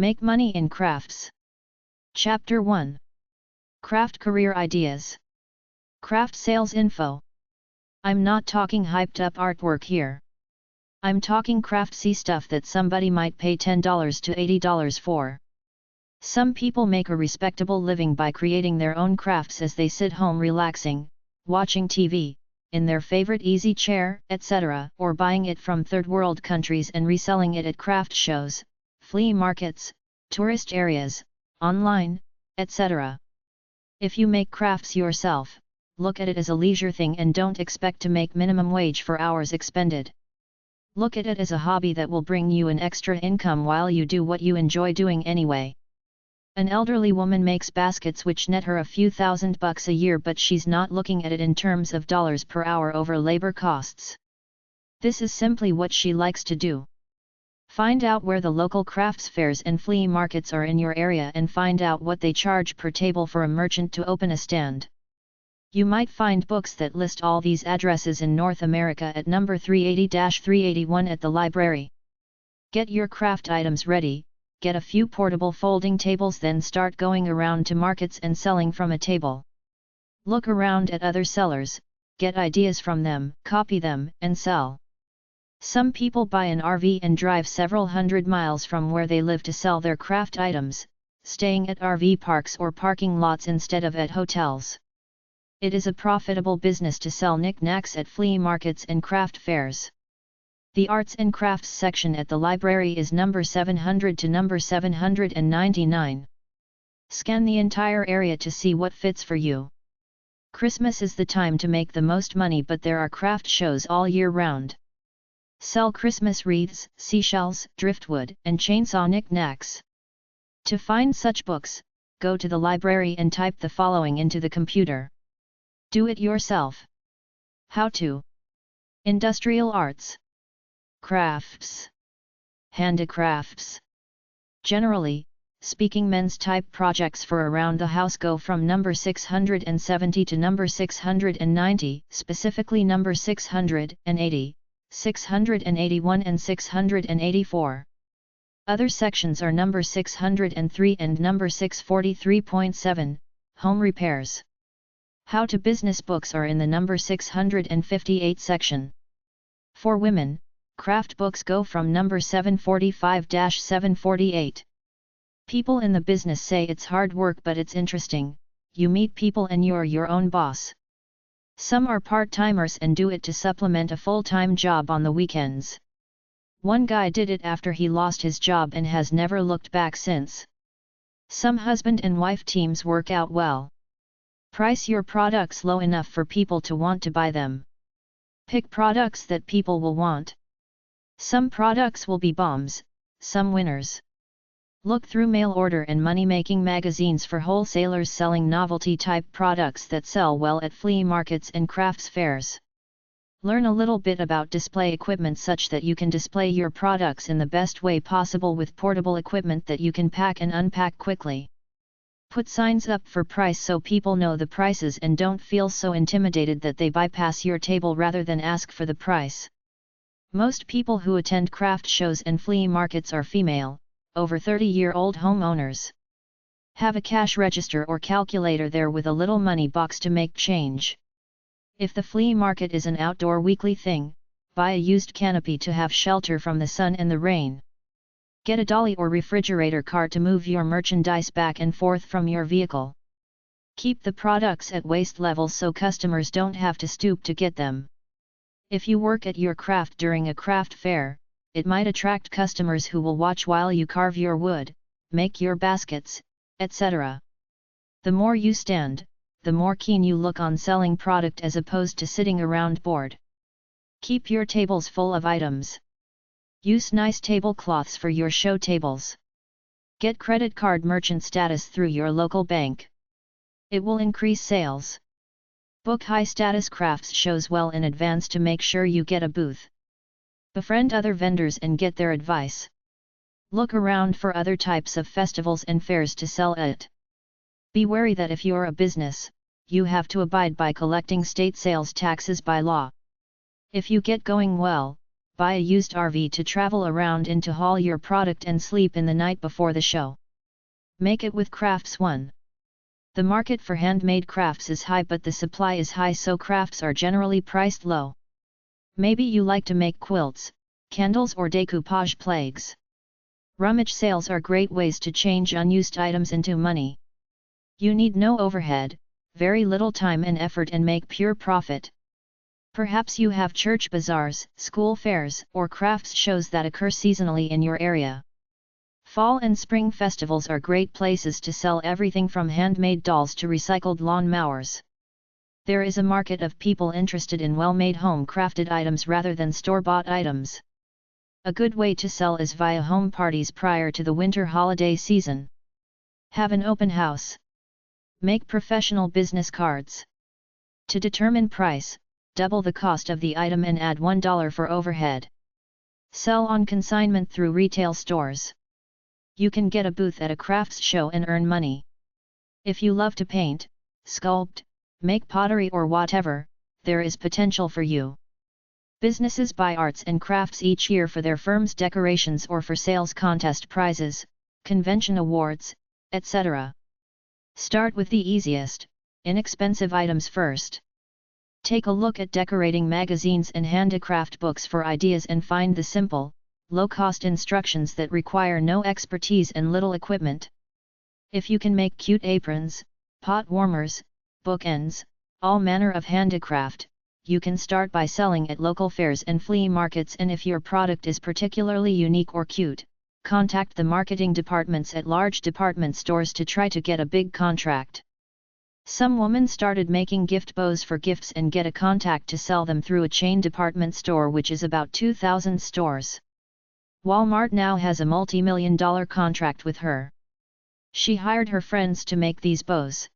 Make money in crafts. Chapter 1. Craft Career Ideas. Craft Sales Info. I'm not talking hyped up artwork here. I'm talking craftsy stuff that somebody might pay $10 to $80 for. Some people make a respectable living by creating their own crafts as they sit home relaxing, watching TV, in their favorite easy chair, etc., or buying it from third world countries and reselling it at craft shows, flea markets, tourist areas, online, etc. If you make crafts yourself, look at it as a leisure thing and don't expect to make minimum wage for hours expended. Look at it as a hobby that will bring you an extra income while you do what you enjoy doing anyway. An elderly woman makes baskets which net her a few $1,000s a year, but she's not looking at it in terms of dollars per hour over labor costs. This is simply what she likes to do. Find out where the local crafts fairs and flea markets are in your area and find out what they charge per table for a merchant to open a stand. You might find books that list all these addresses in North America at number 380-381 at the library. Get your craft items ready, get a few portable folding tables, then start going around to markets and selling from a table. Look around at other sellers, get ideas from them, copy them, and sell. Some people buy an RV and drive several hundred miles from where they live to sell their craft items, staying at RV parks or parking lots instead of at hotels. It is a profitable business to sell knickknacks at flea markets and craft fairs. The Arts and Crafts section at the library is number 700 to number 799. Scan the entire area to see what fits for you. Christmas is the time to make the most money, but there are craft shows all year round. Sell Christmas wreaths, seashells, driftwood, and chainsaw knickknacks. To find such books, go to the library and type the following into the computer. Do it yourself. How to. Industrial arts. Crafts. Handicrafts. Generally speaking, men's type projects for around the house go from number 670 to number 690, specifically number 680, 681 and 684. Other sections are number 603 and number 643.7, home repairs. How to business books are in the number 658 section. For women, craft books go from number 745-748. People in the business say it's hard work, but it's interesting. You meet people and you're your own boss. Some are part-timers and do it to supplement a full-time job on the weekends. One guy did it after he lost his job and has never looked back since. Some husband and wife teams work out well. Price your products low enough for people to want to buy them. Pick products that people will want. Some products will be bombs, some winners. Look through mail order and money-making magazines for wholesalers selling novelty-type products that sell well at flea markets and crafts fairs. Learn a little bit about display equipment such that you can display your products in the best way possible with portable equipment that you can pack and unpack quickly. Put signs up for price so people know the prices and don't feel so intimidated that they bypass your table rather than ask for the price. Most people who attend craft shows and flea markets are female, over 30-year-old homeowners. Have a cash register or calculator there with a little money box to make change. If the flea market is an outdoor weekly thing, buy a used canopy to have shelter from the sun and the rain. Get a dolly or refrigerator cart to move your merchandise back and forth from your vehicle. Keep the products at waist level so customers don't have to stoop to get them. If you work at your craft during a craft fair, it might attract customers who will watch while you carve your wood, make your baskets, etc. The more you stand, the more keen you look on selling product as opposed to sitting around bored. Keep your tables full of items. Use nice tablecloths for your show tables. Get credit card merchant status through your local bank. It will increase sales. Book high-status crafts shows well in advance to make sure you get a booth. Befriend other vendors and get their advice. Look around for other types of festivals and fairs to sell at. Be wary that if you're a business, you have to abide by collecting state sales taxes by law. If you get going well, buy a used RV to travel around in to haul your product and sleep in the night before the show. Make it with crafts. 1. The market for handmade crafts is high, but the supply is high, so crafts are generally priced low. Maybe you like to make quilts, candles or decoupage plaques. Rummage sales are great ways to change unused items into money. You need no overhead, very little time and effort, and make pure profit. Perhaps you have church bazaars, school fairs, or crafts shows that occur seasonally in your area. Fall and spring festivals are great places to sell everything from handmade dolls to recycled lawn mowers. There is a market of people interested in well-made home-crafted items rather than store-bought items. A good way to sell is via home parties prior to the winter holiday season. Have an open house. Make professional business cards. To determine price, double the cost of the item and add $1 for overhead. Sell on consignment through retail stores. You can get a booth at a crafts show and earn money. If you love to paint, sculpt, make pottery or whatever, there is potential for you. Businesses buy arts and crafts each year for their firm's decorations or for sales contest prizes, convention awards, etc. Start with the easiest, inexpensive items first. Take a look at decorating magazines and handicraft books for ideas and find the simple, low-cost instructions that require no expertise and little equipment. If you can make cute aprons, pot warmers, bookends, all manner of handicraft, you can start by selling at local fairs and flea markets, and if your product is particularly unique or cute, contact the marketing departments at large department stores to try to get a big contract. Some woman started making gift bows for gifts and get a contact to sell them through a chain department store which is about 2,000 stores. Walmart now has a multi-million-dollar contract with her. She hired her friends to make these bows.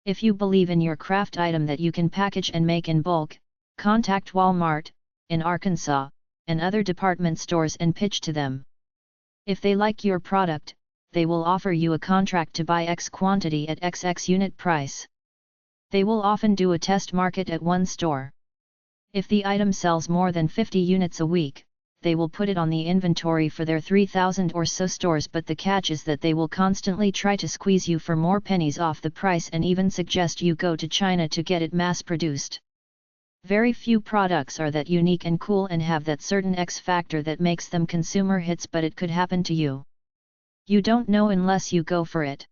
If you believe in your craft item that you can package and make in bulk, contact Walmart, in Arkansas, and other department stores and pitch to them. If they like your product, they will offer you a contract to buy X quantity at XX unit price. They will often do a test market at one store. If the item sells more than 50 units a week, they will put it on the inventory for their 3,000 or so stores, but the catch is that they will constantly try to squeeze you for more pennies off the price and even suggest you go to China to get it mass-produced. Very few products are that unique and cool and have that certain X factor that makes them consumer hits, but it could happen to you. You don't know unless you go for it.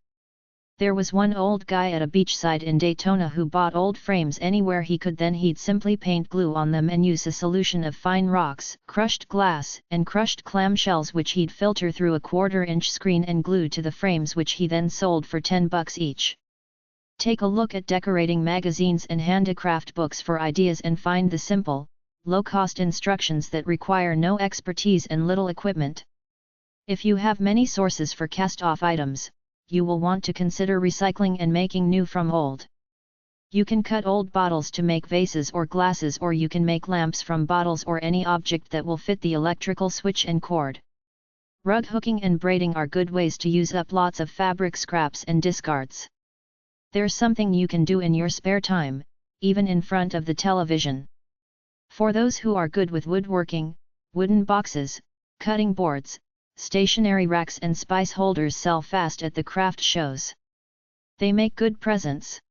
There was one old guy at a beachside in Daytona who bought old frames anywhere he could, then he'd simply paint glue on them and use a solution of fine rocks, crushed glass, and crushed clamshells which he'd filter through a 1/4-inch screen and glue to the frames, which he then sold for $10 each. Take a look at decorating magazines and handicraft books for ideas and find the simple, low-cost instructions that require no expertise and little equipment. If you have many sources for cast-off items, you will want to consider recycling and making new from old. You can cut old bottles to make vases or glasses, or you can make lamps from bottles or any object that will fit the electrical switch and cord. Rug hooking and braiding are good ways to use up lots of fabric scraps and discards. There's something you can do in your spare time, even in front of the television. For those who are good with woodworking, wooden boxes, cutting boards, stationery racks and spice holders sell fast at the craft shows. They make good presents.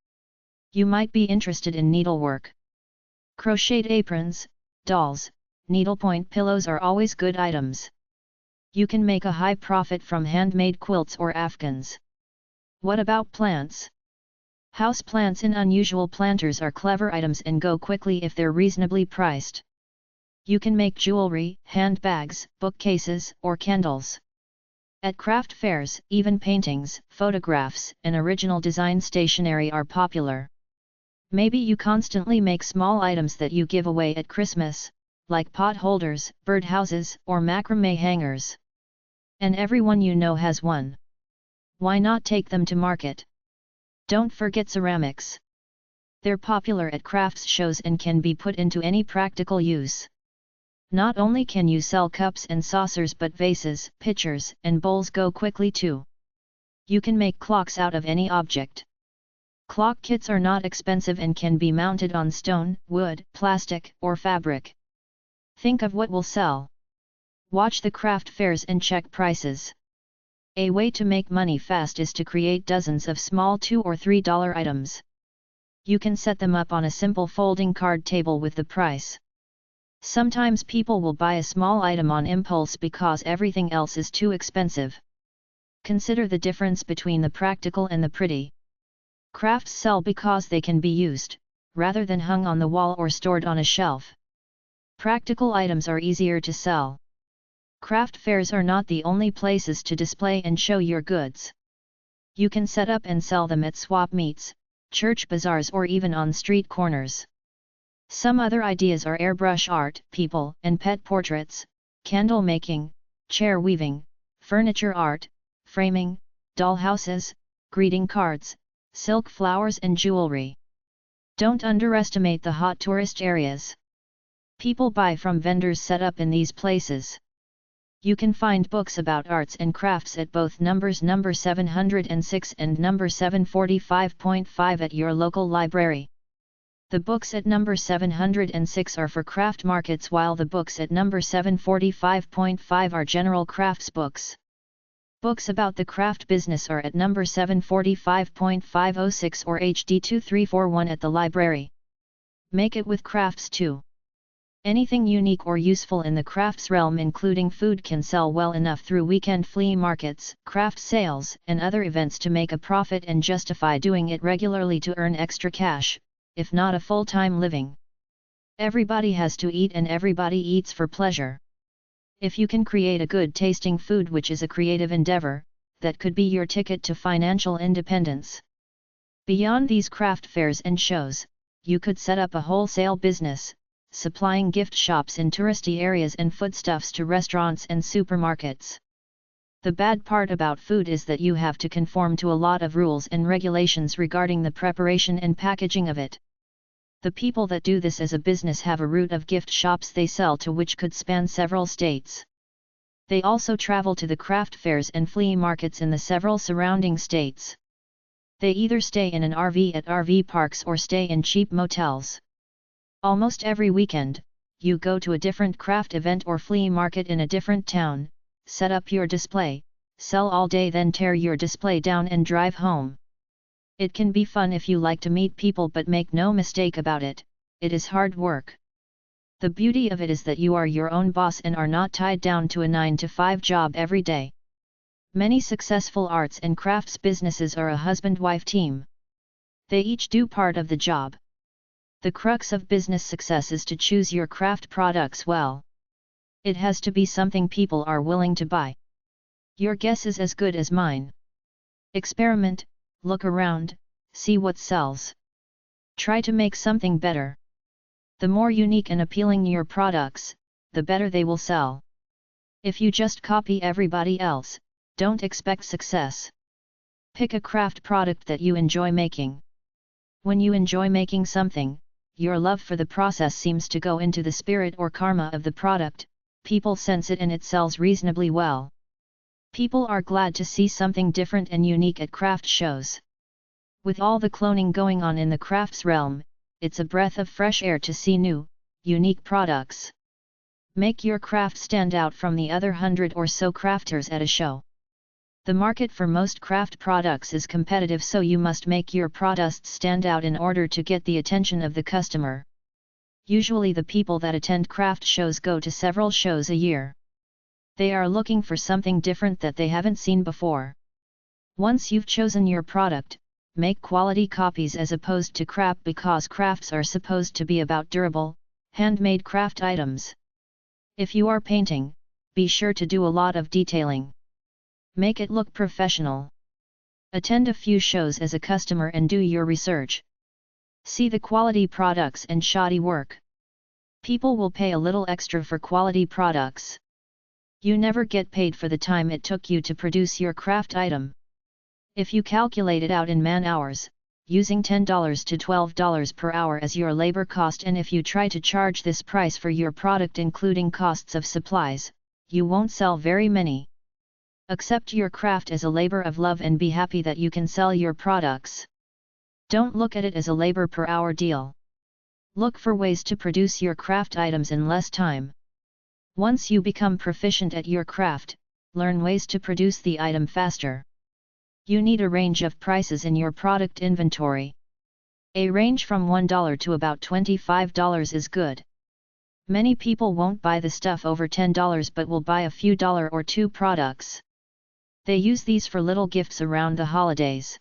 You might be interested in needlework. Crocheted aprons, dolls, needlepoint pillows are always good items. You can make a high profit from handmade quilts or afghans. What about plants? House plants in unusual planters are clever items and go quickly if they're reasonably priced. You can make jewelry, handbags, bookcases, or candles. At craft fairs, even paintings, photographs, and original design stationery are popular. Maybe you constantly make small items that you give away at Christmas, like pot holders, birdhouses, or macrame hangers. And everyone you know has one. Why not take them to market? Don't forget ceramics. They're popular at crafts shows and can be put into any practical use. Not only can you sell cups and saucers, but vases, pitchers, and bowls go quickly too. You can make clocks out of any object. Clock kits are not expensive and can be mounted on stone, wood, plastic, or fabric. Think of what will sell. Watch the craft fairs and check prices. A way to make money fast is to create dozens of small $2 or $3 items. You can set them up on a simple folding card table with the price. Sometimes people will buy a small item on impulse because everything else is too expensive. Consider the difference between the practical and the pretty. Crafts sell because they can be used, rather than hung on the wall or stored on a shelf. Practical items are easier to sell. Craft fairs are not the only places to display and show your goods. You can set up and sell them at swap meets, church bazaars, or even on street corners. Some other ideas are airbrush art, people and pet portraits, candle making, chair weaving, furniture art, framing, doll houses, greeting cards, silk flowers and jewelry. Don't underestimate the hot tourist areas. People buy from vendors set up in these places. You can find books about arts and crafts at both numbers number 706 and number 745.5 at your local library. The books at number 706 are for craft markets, while the books at number 745.5 are general crafts books. Books about the craft business are at number 745.506 or HD 2341 at the library. Make it with crafts too. Anything unique or useful in the crafts realm, including food, can sell well enough through weekend flea markets, craft sales, and other events to make a profit and justify doing it regularly to earn extra cash, if not a full-time living. Everybody has to eat and everybody eats for pleasure. If you can create a good tasting food, which is a creative endeavor, that could be your ticket to financial independence. Beyond these craft fairs and shows, you could set up a wholesale business, supplying gift shops in touristy areas and foodstuffs to restaurants and supermarkets. The bad part about food is that you have to conform to a lot of rules and regulations regarding the preparation and packaging of it. The people that do this as a business have a route of gift shops they sell to, which could span several states. They also travel to the craft fairs and flea markets in the several surrounding states. They either stay in an RV at RV parks or stay in cheap motels. Almost every weekend, you go to a different craft event or flea market in a different town, set up your display, sell all day, then tear your display down and drive home. It can be fun if you like to meet people, but make no mistake about it, it is hard work. The beauty of it is that you are your own boss and are not tied down to a 9-to-5 job every day. Many successful arts and crafts businesses are a husband-wife team. They each do part of the job. The crux of business success is to choose your craft products well. It has to be something people are willing to buy. Your guess is as good as mine. Experiment, look around, see what sells. Try to make something better. The more unique and appealing your products, the better they will sell. If you just copy everybody else, don't expect success. Pick a craft product that you enjoy making. When you enjoy making something, your love for the process seems to go into the spirit or karma of the product, people sense it and it sells reasonably well. People are glad to see something different and unique at craft shows. With all the cloning going on in the crafts realm, it's a breath of fresh air to see new, unique products. Make your craft stand out from the other 100 or so crafters at a show. The market for most craft products is competitive, so you must make your products stand out in order to get the attention of the customer. Usually the people that attend craft shows go to several shows a year. They are looking for something different that they haven't seen before. Once you've chosen your product, make quality copies as opposed to crap, because crafts are supposed to be about durable, handmade craft items. If you are painting, be sure to do a lot of detailing. Make it look professional. Attend a few shows as a customer and do your research. See the quality products and shoddy work. People will pay a little extra for quality products. You never get paid for the time it took you to produce your craft item. If you calculate it out in man-hours, using $10 to $12 per hour as your labor cost, and if you try to charge this price for your product including costs of supplies, you won't sell very many. Accept your craft as a labor of love and be happy that you can sell your products. Don't look at it as a labor per hour deal. Look for ways to produce your craft items in less time. Once you become proficient at your craft, learn ways to produce the item faster. You need a range of prices in your product inventory. A range from $1 to about $25 is good. Many people won't buy the stuff over $10 but will buy a few $1 or $2 products. They use these for little gifts around the holidays.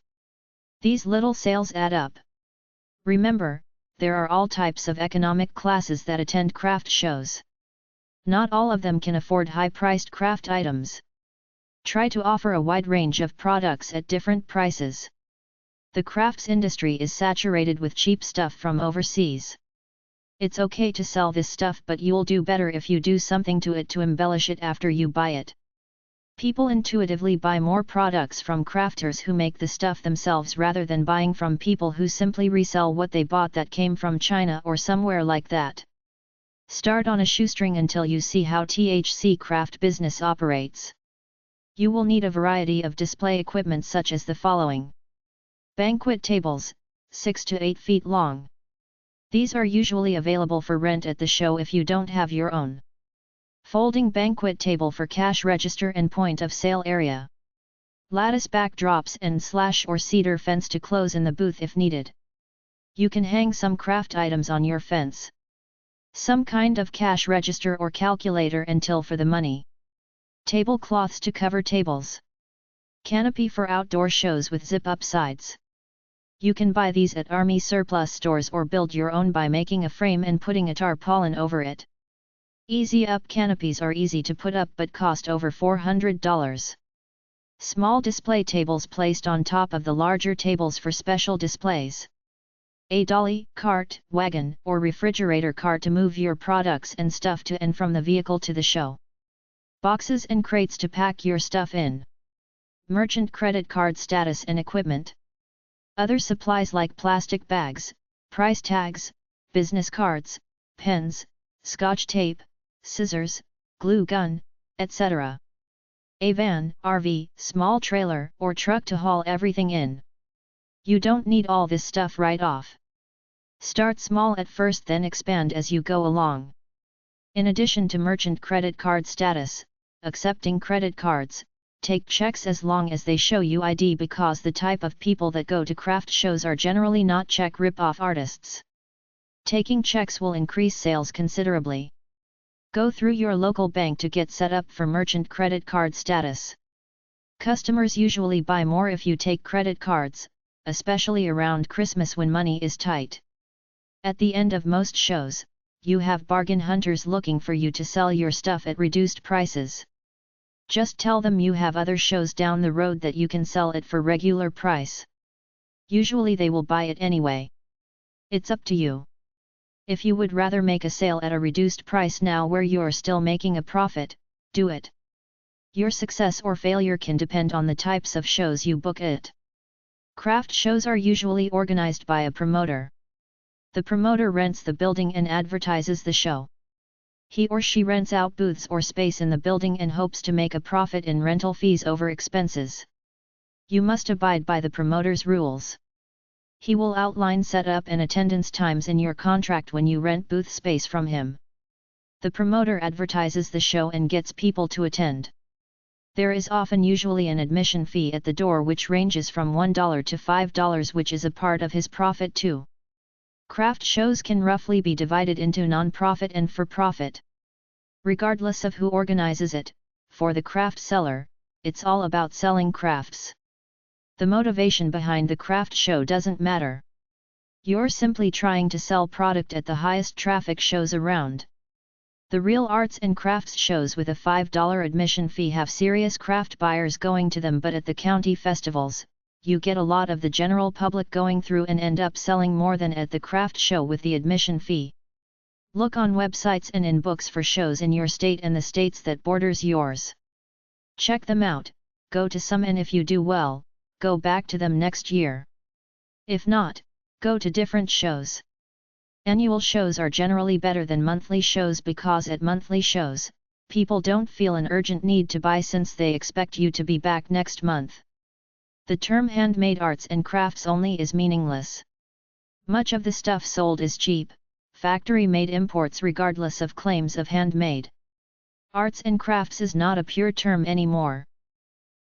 These little sales add up. Remember, there are all types of economic classes that attend craft shows. Not all of them can afford high-priced craft items. Try to offer a wide range of products at different prices. The crafts industry is saturated with cheap stuff from overseas. It's okay to sell this stuff, but you'll do better if you do something to it to embellish it after you buy it. People intuitively buy more products from crafters who make the stuff themselves rather than buying from people who simply resell what they bought that came from China or somewhere like that. Start on a shoestring until you see how THC craft business operates. You will need a variety of display equipment such as the following. Banquet tables, 6 to 8 feet long. These are usually available for rent at the show if you don't have your own. Folding banquet table for cash register and point of sale area. Lattice backdrops and / or cedar fence to close in the booth if needed. You can hang some craft items on your fence. Some kind of cash register or calculator and till for the money. Tablecloths to cover tables. Canopy for outdoor shows with zip-up sides. You can buy these at army surplus stores or build your own by making a frame and putting a tarpaulin over it. Easy up canopies are easy to put up but cost over $400. Small display tables placed on top of the larger tables for special displays. A dolly, cart, wagon, or refrigerator cart to move your products and stuff to and from the vehicle to the show. Boxes and crates to pack your stuff in. Merchant credit card status and equipment. Other supplies like plastic bags, price tags, business cards, pens, scotch tape, scissors, glue gun, etc. A van, RV, small trailer, or truck to haul everything in. You don't need all this stuff right off. Start small at first, then expand as you go along. In addition to merchant credit card status, accepting credit cards, take checks as long as they show you ID, because the type of people that go to craft shows are generally not check rip-off artists. Taking checks will increase sales considerably. Go through your local bank to get set up for merchant credit card status. Customers usually buy more if you take credit cards, especially around Christmas when money is tight. At the end of most shows, you have bargain hunters looking for you to sell your stuff at reduced prices. Just tell them you have other shows down the road that you can sell it for regular price. Usually they will buy it anyway. It's up to you. If you would rather make a sale at a reduced price now where you're still making a profit, do it. Your success or failure can depend on the types of shows you book at. Craft shows are usually organized by a promoter. The promoter rents the building and advertises the show. He or she rents out booths or space in the building and hopes to make a profit in rental fees over expenses. You must abide by the promoter's rules. He will outline setup and attendance times in your contract when you rent booth space from him. The promoter advertises the show and gets people to attend. There is usually an admission fee at the door which ranges from $1 to $5, which is a part of his profit too. Craft shows can roughly be divided into non-profit and for-profit. Regardless of who organizes it, for the craft seller, it's all about selling crafts. The motivation behind the craft show doesn't matter. You're simply trying to sell product at the highest traffic shows around. The real arts and crafts shows with a $5 admission fee have serious craft buyers going to them, but at the county festivals, you get a lot of the general public going through and end up selling more than at the craft show with the admission fee. Look on websites and in books for shows in your state and the states that borders yours. Check them out, go to some, and if you do well, go back to them next year. If not, go to different shows. Annual shows are generally better than monthly shows because at monthly shows, people don't feel an urgent need to buy since they expect you to be back next month. The term handmade arts and crafts only is meaningless. Much of the stuff sold is cheap, factory-made imports regardless of claims of handmade. Arts and crafts is not a pure term anymore.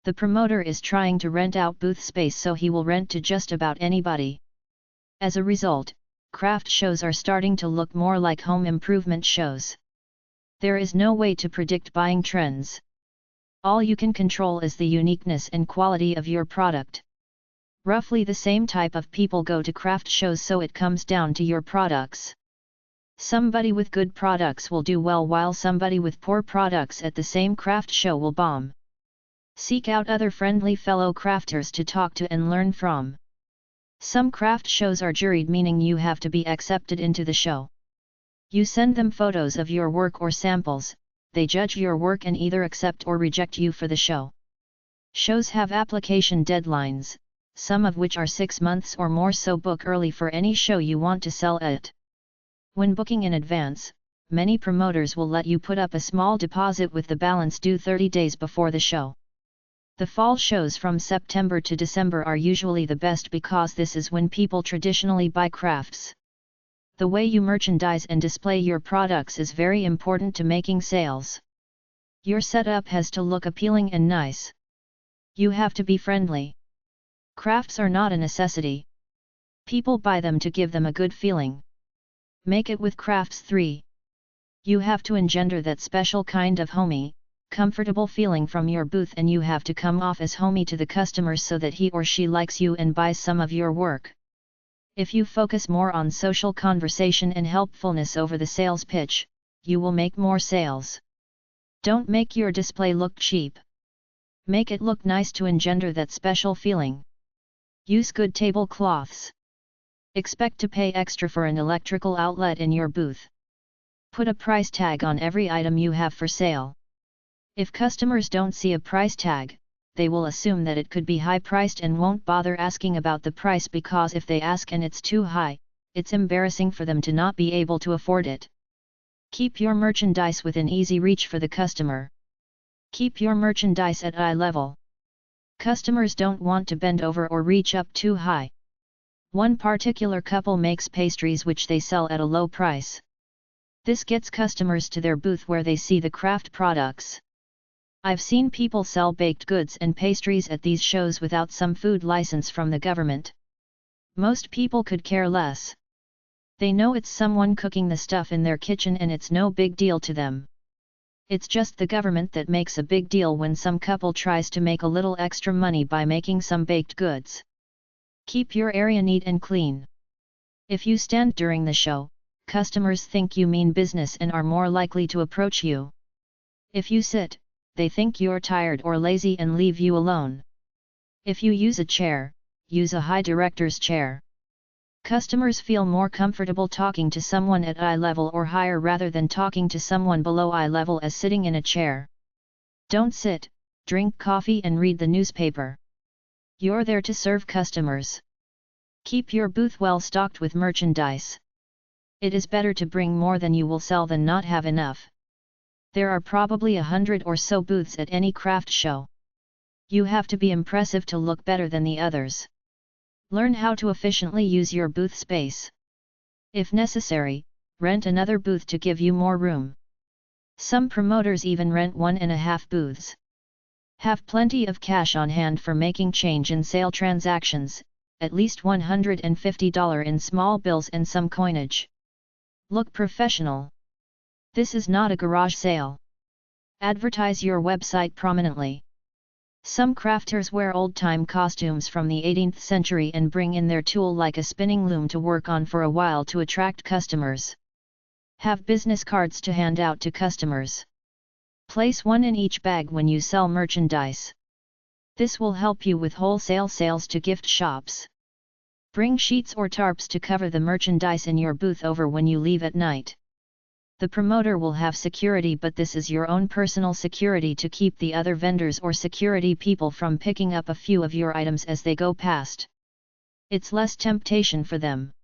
The promoter is trying to rent out booth space, so he will rent to just about anybody. As a result, craft shows are starting to look more like home improvement shows. There is no way to predict buying trends. All you can control is the uniqueness and quality of your product. Roughly the same type of people go to craft shows, so it comes down to your products. Somebody with good products will do well, while somebody with poor products at the same craft show will bomb. Seek out other friendly fellow crafters to talk to and learn from. Some craft shows are juried, meaning you have to be accepted into the show. You send them photos of your work or samples, they judge your work and either accept or reject you for the show. Shows have application deadlines, some of which are 6 months or more, so book early for any show you want to sell at. When booking in advance, many promoters will let you put up a small deposit with the balance due 30 days before the show. The fall shows from September to December are usually the best because this is when people traditionally buy crafts. The way you merchandise and display your products is very important to making sales. Your setup has to look appealing and nice. You have to be friendly. Crafts are not a necessity. People buy them to give them a good feeling. Make it with crafts 3. You have to engender that special kind of homey, comfortable feeling from your booth, and you have to come off as homey to the customers so that he or she likes you and buys some of your work. If you focus more on social conversation and helpfulness over the sales pitch, you will make more sales. Don't make your display look cheap. Make it look nice to engender that special feeling. Use good tablecloths. Expect to pay extra for an electrical outlet in your booth. Put a price tag on every item you have for sale. If customers don't see a price tag, they will assume that it could be high-priced and won't bother asking about the price, because if they ask and it's too high, it's embarrassing for them to not be able to afford it. Keep your merchandise within easy reach for the customer. Keep your merchandise at eye level. Customers don't want to bend over or reach up too high. One particular couple makes pastries which they sell at a low price. This gets customers to their booth where they see the craft products. I've seen people sell baked goods and pastries at these shows without some food license from the government. Most people could care less. They know it's someone cooking the stuff in their kitchen and it's no big deal to them. It's just the government that makes a big deal when some couple tries to make a little extra money by making some baked goods. Keep your area neat and clean. If you stand during the show, customers think you mean business and are more likely to approach you. If you sit, they think you're tired or lazy and leave you alone. If you use a chair, use a high director's chair. Customers feel more comfortable talking to someone at eye level or higher rather than talking to someone below eye level as sitting in a chair. Don't sit, drink coffee and read the newspaper. You're there to serve customers. Keep your booth well stocked with merchandise. It is better to bring more than you will sell than not have enough. There are probably 100 or so booths at any craft show. You have to be impressive to look better than the others. Learn how to efficiently use your booth space. If necessary, rent another booth to give you more room. Some promoters even rent 1.5 booths. Have plenty of cash on hand for making change in sale transactions, at least $150 in small bills and some coinage. Look professional. This is not a garage sale. Advertise your website prominently. Some crafters wear old-time costumes from the 18th century and bring in their tool like a spinning loom to work on for a while to attract customers. Have business cards to hand out to customers. Place one in each bag when you sell merchandise. This will help you with wholesale sales to gift shops. Bring sheets or tarps to cover the merchandise in your booth over when you leave at night. The promoter will have security, but this is your own personal security to keep the other vendors or security people from picking up a few of your items as they go past. It's less temptation for them.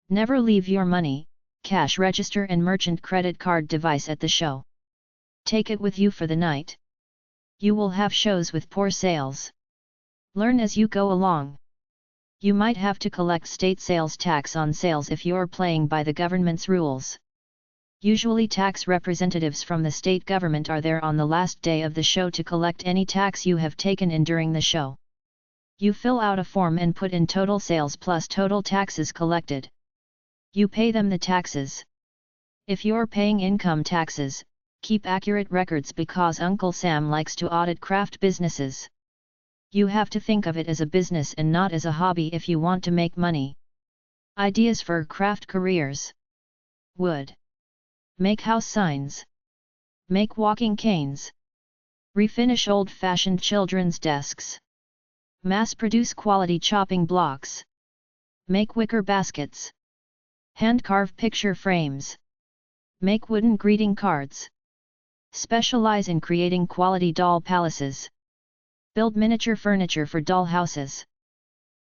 Never leave your money, cash register and merchant credit card device at the show. Take it with you for the night. You will have shows with poor sales. Learn as you go along. You might have to collect state sales tax on sales if you're playing by the government's rules. Usually tax representatives from the state government are there on the last day of the show to collect any tax you have taken in during the show. You fill out a form and put in total sales plus total taxes collected. You pay them the taxes. If you're paying income taxes, keep accurate records because Uncle Sam likes to audit craft businesses. You have to think of it as a business and not as a hobby if you want to make money. Ideas for craft careers. Wood. Make house signs. Make walking canes. Refinish old-fashioned children's desks. Mass-produce quality chopping blocks. Make wicker baskets. Hand-carve picture frames. Make wooden greeting cards. Specialize in creating quality doll palaces. Build miniature furniture for doll houses.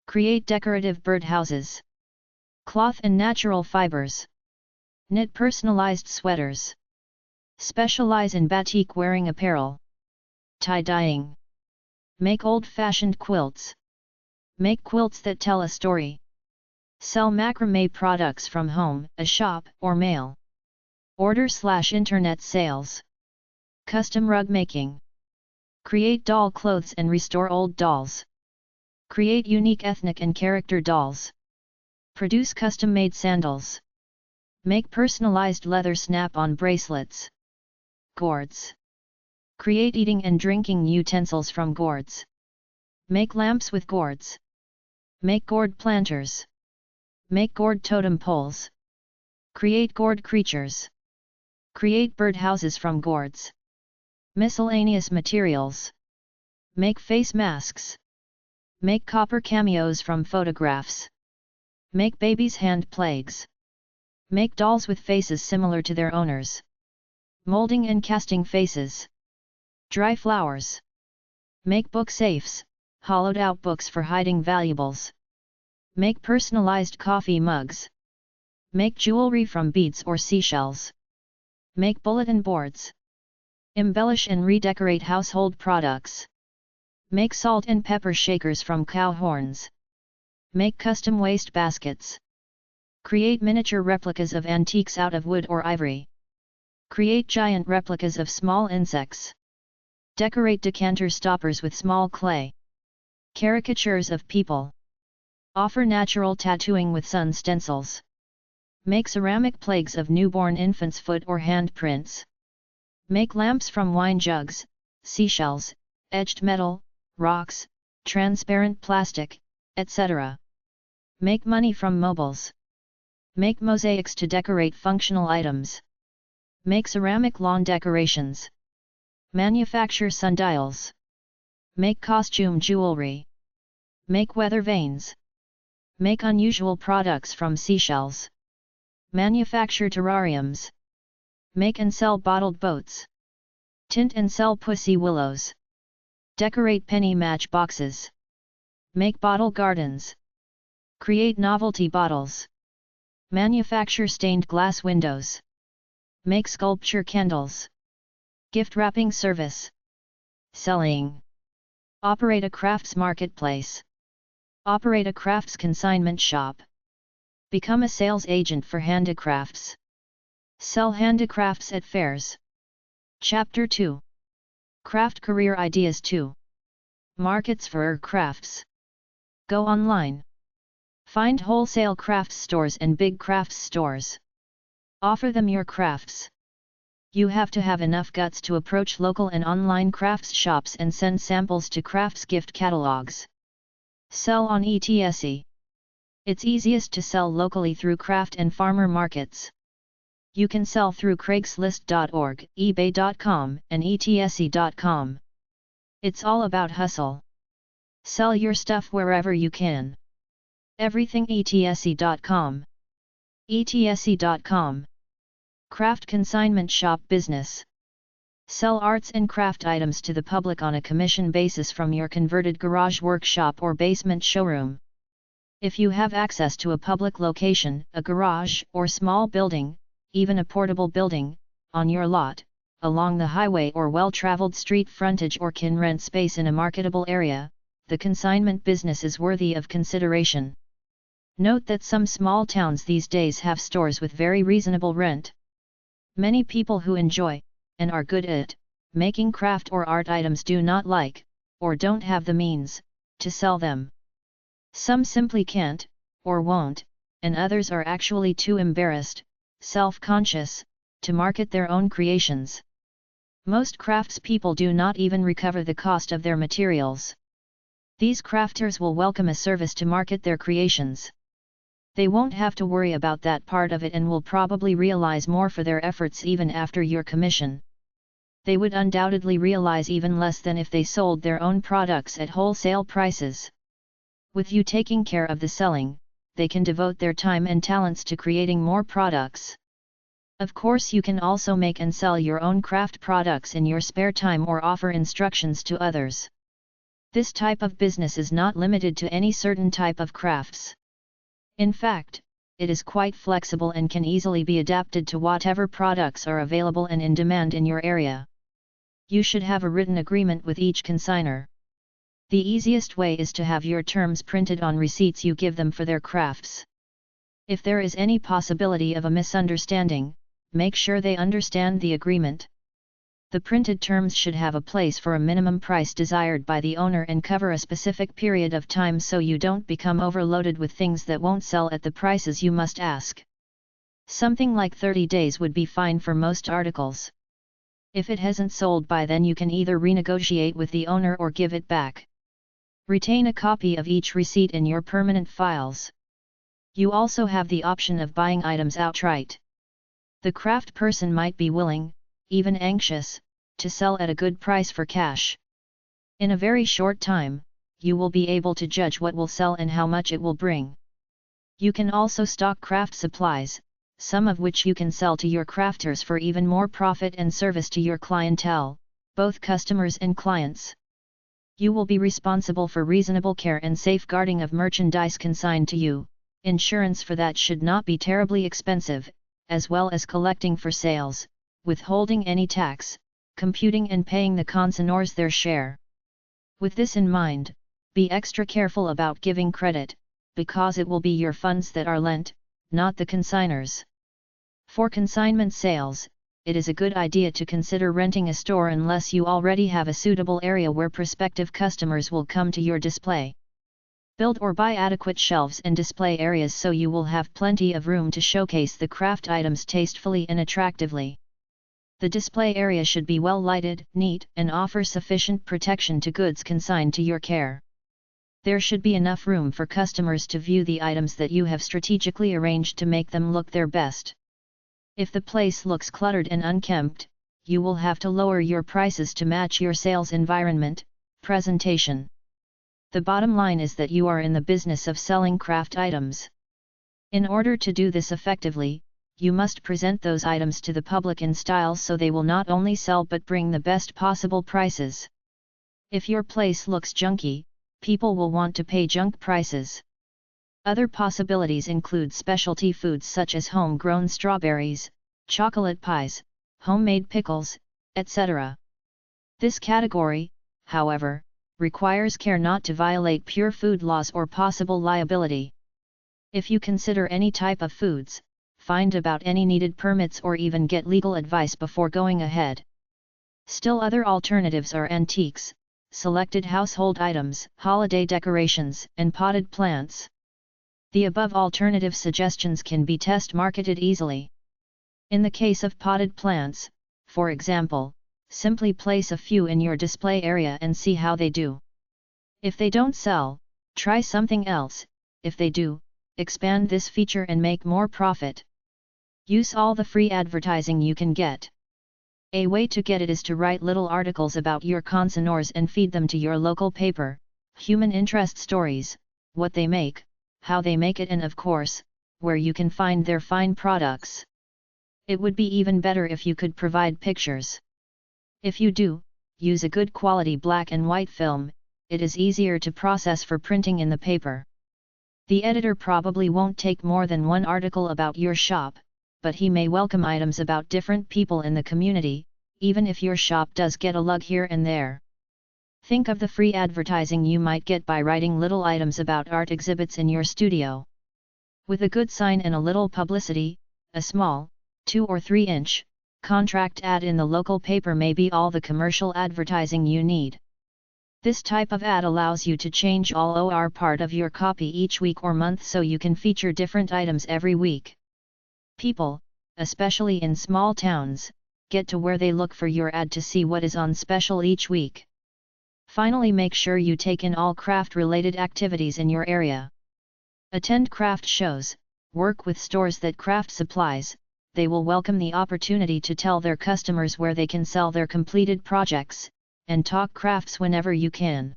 Create decorative bird houses. Cloth and natural fibers. Knit personalized sweaters. Specialize in batik wearing apparel. Tie-dyeing. Make old-fashioned quilts. Make quilts that tell a story. Sell macrame products from home, a shop, or mail. Order/internet sales. Custom rug making. Create doll clothes and restore old dolls. Create unique ethnic and character dolls. Produce custom-made sandals. Make personalized leather snap-on bracelets. Gourds. Create eating and drinking utensils from gourds. Make lamps with gourds. Make gourd planters. Make gourd totem poles. Create gourd creatures. Create bird houses from gourds. Miscellaneous materials. Make face masks. Make copper cameos from photographs. Make babies' hand plagues. Make dolls with faces similar to their owners. Molding and casting faces. Dry flowers. Make book safes, hollowed out books for hiding valuables. Make personalized coffee mugs. Make jewelry from beads or seashells. Make bulletin boards. Embellish and redecorate household products. Make salt and pepper shakers from cow horns. Make custom waste baskets. Create miniature replicas of antiques out of wood or ivory. Create giant replicas of small insects. Decorate decanter stoppers with small clay. Caricatures of people. Offer natural tattooing with sun stencils. Make ceramic plagues of newborn infants' foot or hand prints. Make lamps from wine jugs, seashells, edged metal, rocks, transparent plastic, etc. Make money from mobiles. Make mosaics to decorate functional items. Make ceramic lawn decorations. Manufacture sundials. Make costume jewelry. Make weather vanes. Make unusual products from seashells. Manufacture terrariums. Make and sell bottled boats. Tint and sell pussy willows. Decorate penny match boxes. Make bottle gardens. Create novelty bottles. Manufacture stained glass windows. Make sculpture candles. Gift wrapping service. Selling. Operate a crafts marketplace. Operate a crafts consignment shop. Become a sales agent for handicrafts. Sell handicrafts at fairs. Chapter 2. Craft Career Ideas 2. Markets for crafts. Go online. Find wholesale crafts stores and big crafts stores. Offer them your crafts. You have to have enough guts to approach local and online crafts shops and send samples to crafts gift catalogs. Sell on Etsy. It's easiest to sell locally through craft and farmer markets. You can sell through Craigslist.org, eBay.com, and Etsy.com. It's all about hustle. Sell your stuff wherever you can. Everything Etsy.com. Etsy.com. Craft consignment shop business. Sell arts and craft items to the public on a commission basis from your converted garage workshop or basement showroom. If you have access to a public location, a garage, or small building, even a portable building, on your lot, along the highway or well-traveled street frontage or can rent space in a marketable area, the consignment business is worthy of consideration. Note that some small towns these days have stores with very reasonable rent. Many people who enjoy, and are good at, making craft or art items do not like, or don't have the means, to sell them. Some simply can't, or won't, and others are actually too embarrassed, self-conscious, to market their own creations. Most craftspeople do not even recover the cost of their materials. These crafters will welcome a service to market their creations. They won't have to worry about that part of it and will probably realize more for their efforts even after your commission. They would undoubtedly realize even less than if they sold their own products at wholesale prices. With you taking care of the selling, they can devote their time and talents to creating more products. Of course, you can also make and sell your own craft products in your spare time or offer instructions to others. This type of business is not limited to any certain type of crafts. In fact, it is quite flexible and can easily be adapted to whatever products are available and in demand in your area. You should have a written agreement with each consignor. The easiest way is to have your terms printed on receipts you give them for their crafts. If there is any possibility of a misunderstanding, make sure they understand the agreement. The printed terms should have a place for a minimum price desired by the owner and cover a specific period of time so you don't become overloaded with things that won't sell at the prices you must ask. Something like 30 days would be fine for most articles. If it hasn't sold by then, you can either renegotiate with the owner or give it back. Retain a copy of each receipt in your permanent files. You also have the option of buying items outright. The craft person might be willing, even anxious, to sell at a good price for cash. In a very short time, you will be able to judge what will sell and how much it will bring. You can also stock craft supplies, some of which you can sell to your crafters for even more profit and service to your clientele, both customers and clients. You will be responsible for reasonable care and safeguarding of merchandise consigned to you. Insurance for that should not be terribly expensive, as well as collecting for sales, withholding any tax, computing and paying the consignors their share. With this in mind, be extra careful about giving credit, because it will be your funds that are lent, not the consignors. For consignment sales, it is a good idea to consider renting a store unless you already have a suitable area where prospective customers will come to your display. Build or buy adequate shelves and display areas so you will have plenty of room to showcase the craft items tastefully and attractively. The display area should be well lighted, neat, and offer sufficient protection to goods consigned to your care. There should be enough room for customers to view the items that you have strategically arranged to make them look their best. If the place looks cluttered and unkempt, you will have to lower your prices to match your sales environment, presentation. The bottom line is that you are in the business of selling craft items. In order to do this effectively, you must present those items to the public in style so they will not only sell but bring the best possible prices. If your place looks junky, people will want to pay junk prices. Other possibilities include specialty foods such as homegrown strawberries, chocolate pies, homemade pickles, etc. This category, however, requires care not to violate pure food laws or possible liability. If you consider any type of foods, find about any needed permits or even get legal advice before going ahead. Still, other alternatives are antiques, selected household items, holiday decorations, and potted plants. The above alternative suggestions can be test marketed easily. In the case of potted plants, for example, simply place a few in your display area and see how they do. If they don't sell, try something else. If they do, expand this feature and make more profit. Use all the free advertising you can get. A way to get it is to write little articles about your consignors and feed them to your local paper, human interest stories, what they make, how they make it, and of course, where you can find their fine products. It would be even better if you could provide pictures. If you do, use a good quality black and white film, it is easier to process for printing in the paper. The editor probably won't take more than one article about your shop, but he may welcome items about different people in the community, even if your shop does get a lug here and there. Think of the free advertising you might get by writing little items about art exhibits in your studio. With a good sign and a little publicity, a small, 2 or 3 inch, contract ad in the local paper may be all the commercial advertising you need. This type of ad allows you to change all or part of your copy each week or month so you can feature different items every week. People, especially in small towns, get to where they look for your ad to see what is on special each week. Finally, make sure you take in all craft-related activities in your area. Attend craft shows, work with stores that craft supplies. They will welcome the opportunity to tell their customers where they can sell their completed projects, and talk crafts whenever you can.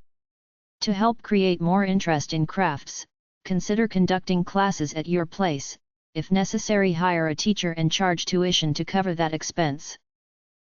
To help create more interest in crafts, consider conducting classes at your place. If necessary, hire a teacher and charge tuition to cover that expense.